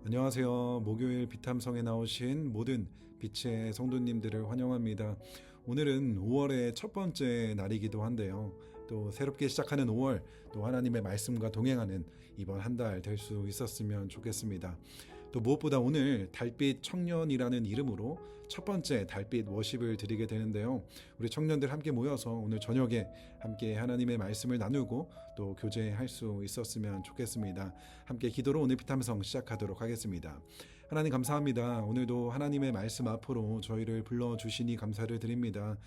안녕하세요. 목요일 비탐성에 나오신 모든 빛의 성도님들을 환영합니다. 오늘은 5월의 첫 번째 날이기도 한데요. 또 새롭게 시작하는 5월, 또 하나님의 말씀과 동행하는 이번 한 달 될 수 있었으면 좋겠습니다. 또 무엇보다 오늘 달빛 청년이라는 이름으로 첫 번째 달빛 워십을 드리게 되는데요. 우리 청년들 함께 모여서 오늘 저녁에 함께 하나님의 말씀을 나누고 또 교제할 수 있었으면 좋겠습니다. 함께 기도로 오늘 비탐성 시작하도록 하겠습니다. 하나님 감사합니다. 오늘도 하나님의 말씀 앞으로 저희를 불러주시니 감사를 드립니다.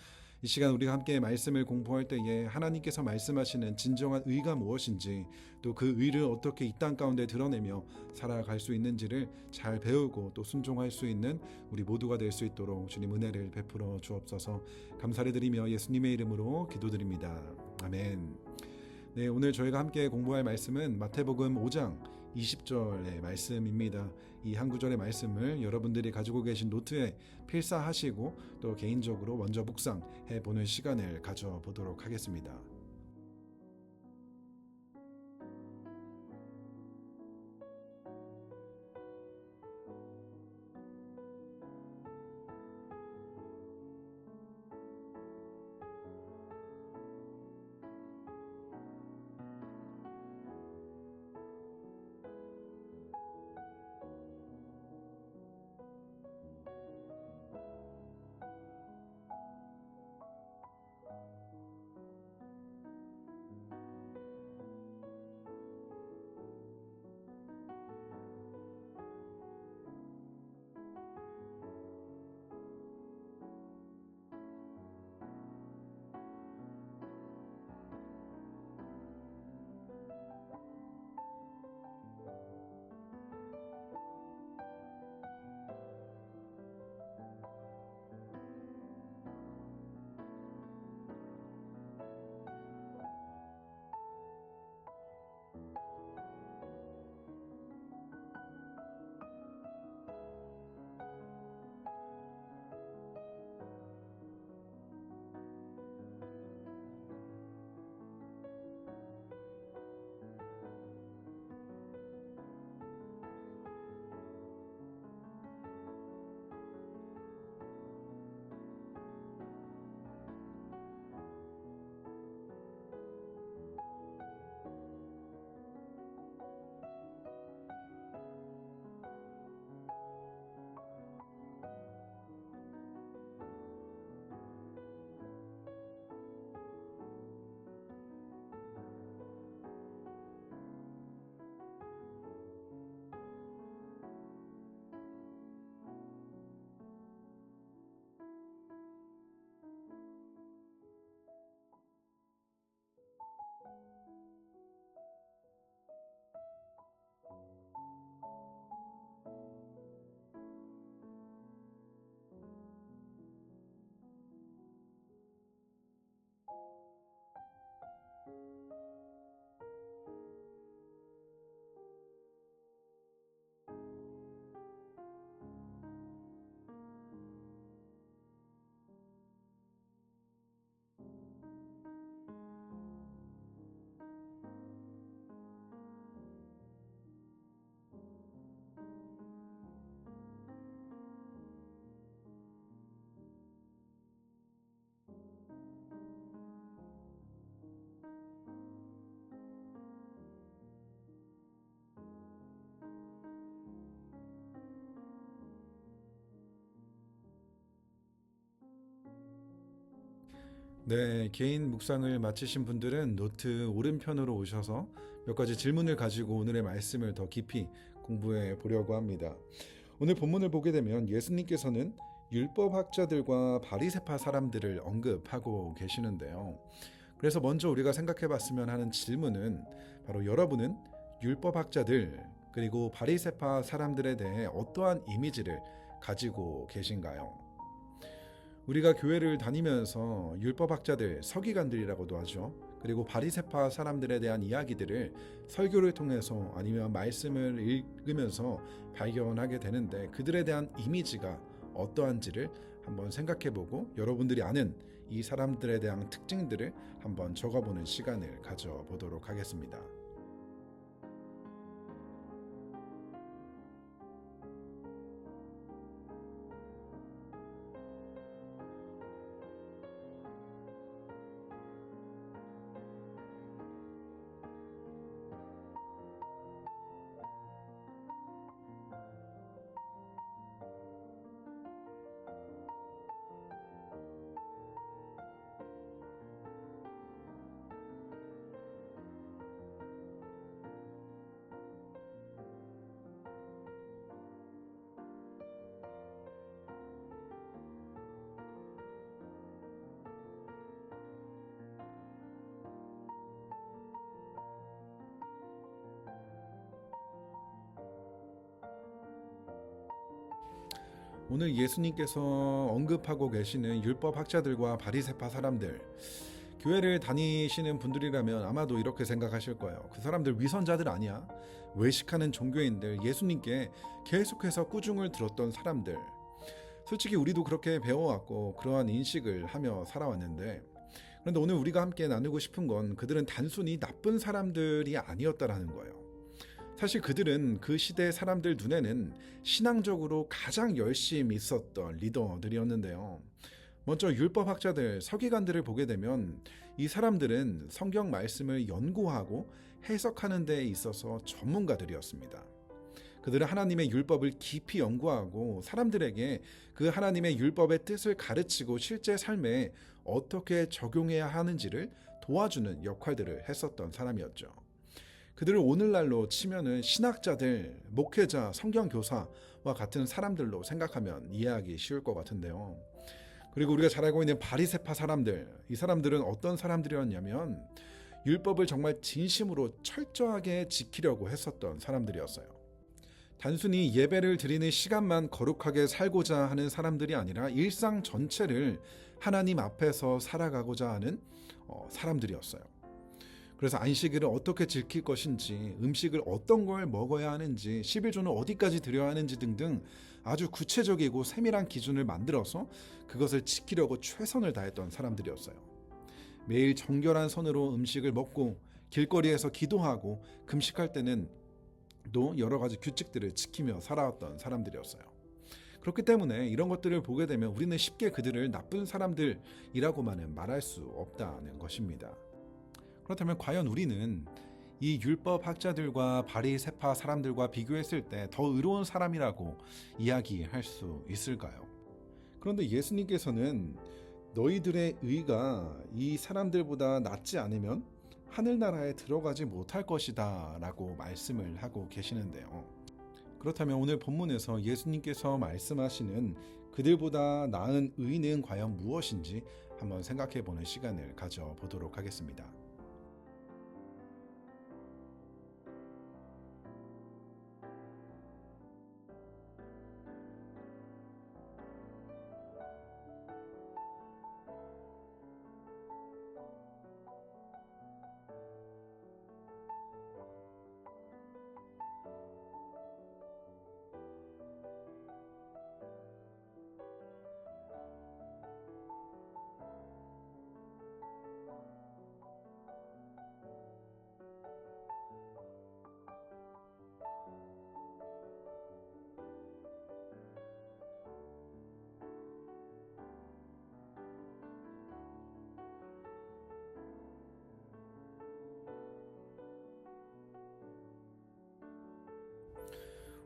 이 시간 우리가 함께 말씀을 공부할 때에 하나님께서 말씀하시는 진정한 의가 무엇인지, 또 그 의를 어떻게 이 땅 가운데 드러내며 살아갈 수 있는지를 잘 배우고 또 순종할 수 있는 우리 모두가 될 수 있도록 주님 은혜를 베풀어 주옵소서. 감사를 드리며 예수님의 이름으로 기도드립니다. 아멘. 네, 오늘 저희가 함께 공부할 말씀은 마태복음 5장 20절의 말씀입니다. 이 한 구절의 말씀을 여러분들이 가지고 계신 노트에 필사하시고 또 개인적으로 먼저 묵상해 보는 시간을 가져보도록 하겠습니다. 네, 개인 묵상을 마치신 분들은 노트 오른편으로 오셔서 몇 가지 질문을 가지고 오늘의 말씀을 더 깊이 공부해 보려고 합니다. 오늘 본문을 보게 되면 예수님께서는 율법학자들과 바리새파 사람들을 언급하고 계시는데요. 그래서 먼저 우리가 생각해 봤으면 하는 질문은 바로 여러분은 율법학자들 그리고 바리새파 사람들에 대해 어떠한 이미지를 가지고 계신가요? 우리가 교회를 다니면서 율법학자들, 서기관들이라고도 하죠. 그리고 바리새파 사람들에 대한 이야기들을 설교를 통해서 아니면 말씀을 읽으면서 발견하게 되는데, 그들에 대한 이미지가 어떠한지를 한번 생각해보고 여러분들이 아는 이 사람들에 대한 특징들을 한번 적어보는 시간을 가져보도록 하겠습니다. 오늘 예수님께서 언급하고 계시는 율법 학자들과 바리새파 사람들, 교회를 다니시는 분들이라면 아마도 이렇게 생각하실 거예요. 그 사람들 위선자들 아니야? 외식하는 종교인들, 예수님께 계속해서 꾸중을 들었던 사람들. 솔직히 우리도 그렇게 배워왔고 그러한 인식을 하며 살아왔는데, 그런데 오늘 우리가 함께 나누고 싶은 건 그들은 단순히 나쁜 사람들이 아니었다라는 거예요. 사실 그들은 그 시대 사람들 눈에는 신앙적으로 가장 열심히 있었던 리더들이었는데요. 먼저 율법학자들, 서기관들을 보게 되면 이 사람들은 성경 말씀을 연구하고 해석하는 데 있어서 전문가들이었습니다. 그들은 하나님의 율법을 깊이 연구하고 사람들에게 그 하나님의 율법의 뜻을 가르치고 실제 삶에 어떻게 적용해야 하는지를 도와주는 역할들을 했었던 사람이었죠. 그들을 오늘날로 치면은 신학자들, 목회자, 성경교사와 같은 사람들로 생각하면 이해하기 쉬울 것 같은데요. 그리고 우리가 잘 알고 있는 바리새파 사람들, 이 사람들은 어떤 사람들이었냐면 율법을 정말 진심으로 철저하게 지키려고 했었던 사람들이었어요. 단순히 예배를 드리는 시간만 거룩하게 살고자 하는 사람들이 아니라 일상 전체를 하나님 앞에서 살아가고자 하는 사람들이었어요. 그래서 안식일을 어떻게 지킬 것인지, 음식을 어떤 걸 먹어야 하는지, 11조는 어디까지 드려야 하는지 등등 아주 구체적이고 세밀한 기준을 만들어서 그것을 지키려고 최선을 다했던 사람들이었어요. 매일 정결한 손으로 음식을 먹고 길거리에서 기도하고 금식할 때는 또 여러 가지 규칙들을 지키며 살아왔던 사람들이었어요. 그렇기 때문에 이런 것들을 보게 되면 우리는 쉽게 그들을 나쁜 사람들이라고만은 말할 수 없다는 것입니다. 그렇다면 과연 우리는 이 율법 학자들과 바리새파 사람들과 비교했을 때 더 의로운 사람이라고 이야기할 수 있을까요? 그런데 예수님께서는 너희들의 의가 이 사람들보다 낫지 않으면 하늘나라에 들어가지 못할 것이다 라고 말씀을 하고 계시는데요. 그렇다면 오늘 본문에서 예수님께서 말씀하시는 그들보다 나은 의는 과연 무엇인지 한번 생각해 보는 시간을 가져보도록 하겠습니다.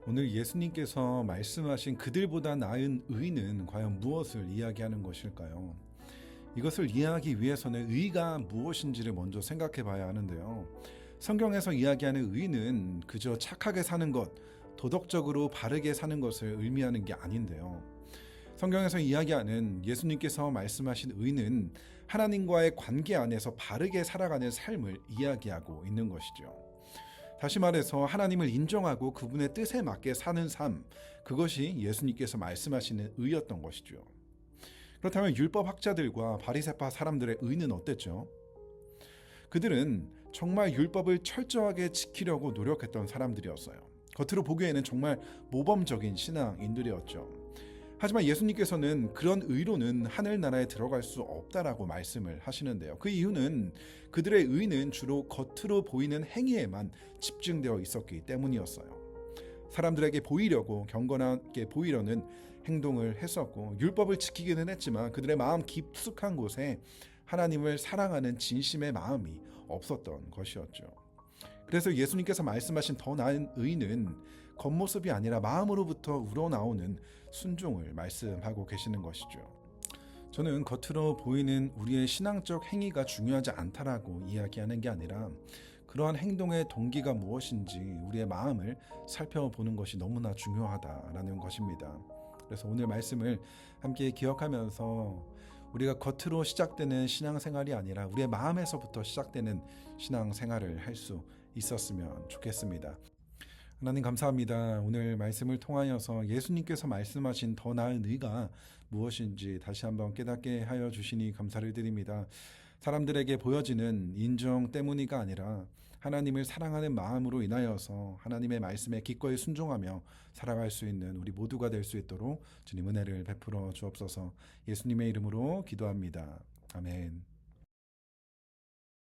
오늘 예수님께서 말씀하신 그들보다 나은 의는 과연 무엇을 이야기하는 것일까요? 이것을 이해하기 위해서는 의가 무엇인지를 먼저 생각해 봐야 하는데요. 성경에서 이야기하는 의는 그저 착하게 사는 것, 도덕적으로 바르게 사는 것을 의미하는 게 아닌데요. 성경에서 이야기하는 예수님께서 말씀하신 의는 하나님과의 관계 안에서 바르게 살아가는 삶을 이야기하고 있는 것이죠. 다시 말해서 하나님을 인정하고 그분의 뜻에 맞게 사는 삶, 그것이 예수님께서 말씀하시는 의였던 것이죠. 그렇다면 율법 학자들과 바리새파 사람들의 의는 어땠죠? 그들은 정말 율법을 철저하게 지키려고 노력했던 사람들이었어요. 겉으로 보기에는 정말 모범적인 신앙인들이었죠. 하지만 예수님께서는 그런 의로는 하늘나라에 들어갈 수 없다라고 말씀을 하시는데요. 그 이유는 그들의 의는 주로 겉으로 보이는 행위에만 집중되어 있었기 때문이었어요. 사람들에게 보이려고 경건하게 보이려는 행동을 했었고 율법을 지키기는 했지만 그들의 마음 깊숙한 곳에 하나님을 사랑하는 진심의 마음이 없었던 것이었죠. 그래서 예수님께서 말씀하신 더 나은 의는 겉모습이 아니라 마음으로부터 우러나오는 순종을 말씀하고 계시는 것이죠. 저는 겉으로 보이는 우리의 신앙적 행위가 중요하지 않다라고 이야기하는 게 아니라 그러한 행동의 동기가 무엇인지 우리의 마음을 살펴보는 것이 너무나 중요하다라는 것입니다. 그래서 오늘 말씀을 함께 기억하면서 우리가 겉으로 시작되는 신앙생활이 아니라 우리의 마음에서부터 시작되는 신앙생활을 할 수 있었으면 좋겠습니다. 하나님 감사합니다. 오늘 말씀을 통하여서 예수님께서 말씀하신 더 나은 의가 무엇인지 다시 한번 깨닫게 하여 주시니 감사를 드립니다. 사람들에게 보여지는 인정 때문이가 아니라 하나님을 사랑하는 마음으로 인하여서 하나님의 말씀에 기꺼이 순종하며 살아갈 수 있는 우리 모두가 될 수 있도록 주님 은혜를 베풀어 주옵소서. 예수님의 이름으로 기도합니다. 아멘.